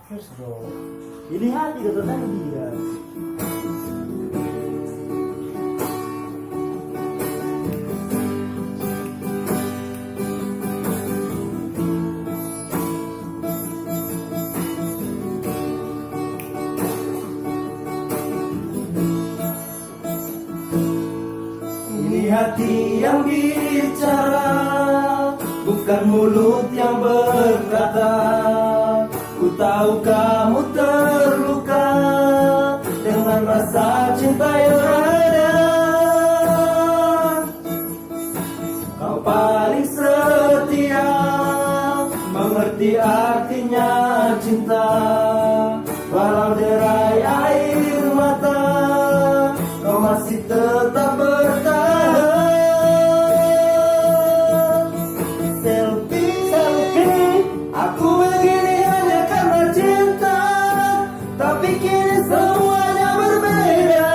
Terus dong. Ini hati kata tadi ya. Ini hati yang bicara, bukan mulut yang berkata. Ku tahu kamu terluka dengan rasa cinta yang ada. Kau paling setia, mengerti artinya cinta. Walau derai air mata, kau masih tetap bertahan. Selfie, selfie, aku begini hanya karena cinta. Tapi kini semuanya berbeda.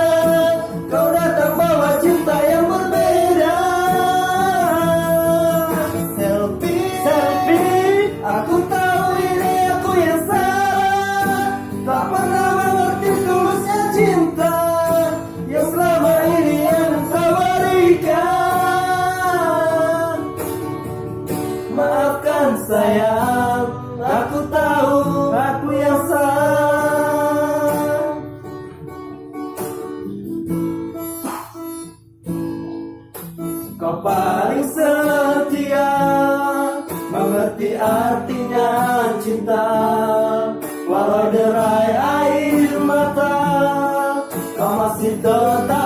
Kau datang bawa cinta yang berbeda. Selfie, selfie, aku tahu ini aku yang salah. Tak pernah mengerti tulusnya cinta yang selama ini yang kau berikan. Maafkan sayang, aku tahu aku yang salah. Kau paling setia, mengerti artinya cinta. Walau derai air mata, kau masih tetap